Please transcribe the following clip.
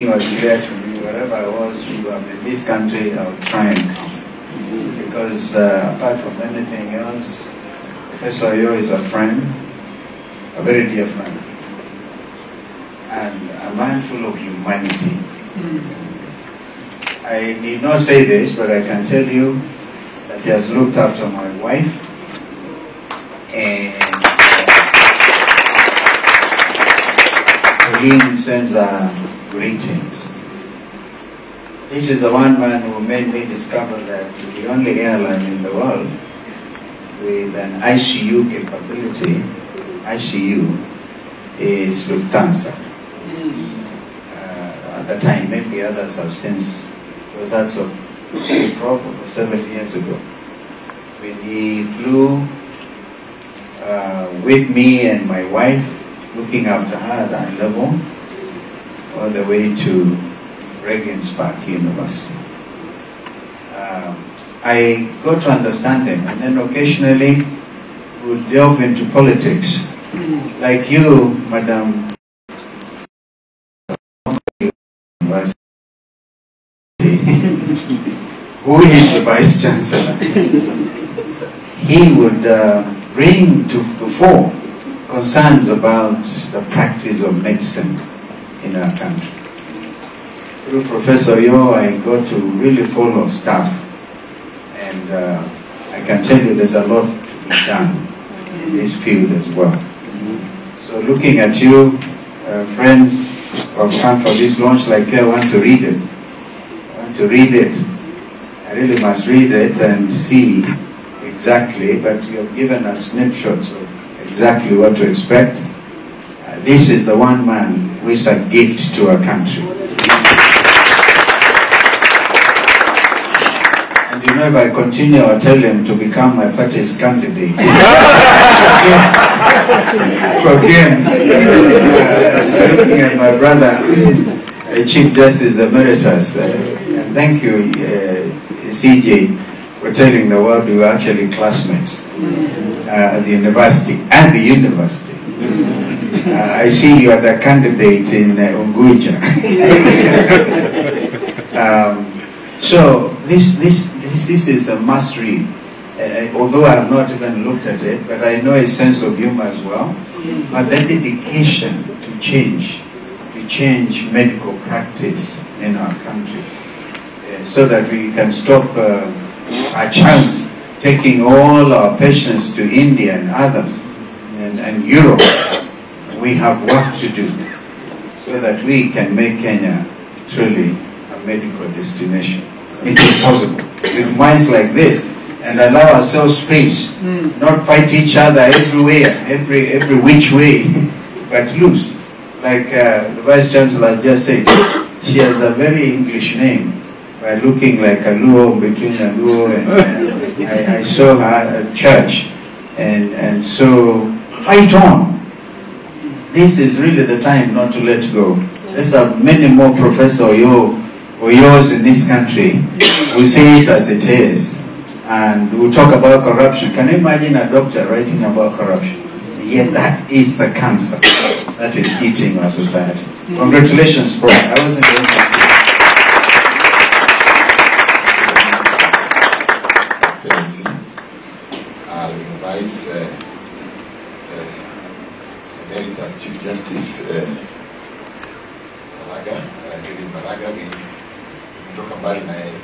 It was clear to me, wherever I was, in this country, I would try and come. Because apart from anything else, Professor Oyo is a friend, a very dear friend, and a man full of humanity. I need not say this, but I can tell you that he has looked after my wife, and Pauline sends her greetings. This is the one man who made me discover that the only airline in the world with an ICU capability, ICU, is Lufthansa. At the time, maybe others have since, it was also probably 7 years ago, when he flew with me and my wife, looking after her at that level, all the way to Regensburg University. I got to understand him, and then occasionally would delve into politics. Like you, Madam, who is the Vice Chancellor, he would bring to the fore concerns about the practice of medicine in our country. Through Professor Oyo, I got to really follow stuff, and I can tell you there's a lot to be done in this field as well. So looking at you, friends who have come for this launch, like I want to read it. I want to read it. I really must read it and see exactly, but you have given us snapshots of exactly what to expect. This is the one man who is a gift to our country. And you know, if I continue, I'll tell him to become my party's candidate. Forgive me. Looking at my brother, Chief Justice Emeritus, and thank you, CJ, for telling the world we were actually classmates at the university. I see you are the candidate in Unguja. So this is a must read. Although I have not even looked at it, but I know his sense of humor as well. But the dedication to change medical practice in our country, so that we can stop our chance taking all our patients to India and others and Europe. We have work to do so that we can make Kenya truly a medical destination. It is possible with minds like this, and allow ourselves space, not fight each other everywhere, every which way, but loose. Like the Vice Chancellor just said, she has a very English name by looking like a Luo between a Luo and I saw her at church, and so fight on. This is really the time not to let go. Let's have many more Professor Oyos in this country. We see it as it is, and we'll talk about corruption. Can you imagine a doctor writing about corruption? Yet that is the cancer that is eating our society. Congratulations, Prof. I wasn't going to. I'll invite Emeritus Chief Justice Maraga, David Maraga, kutoka mbali na yeye.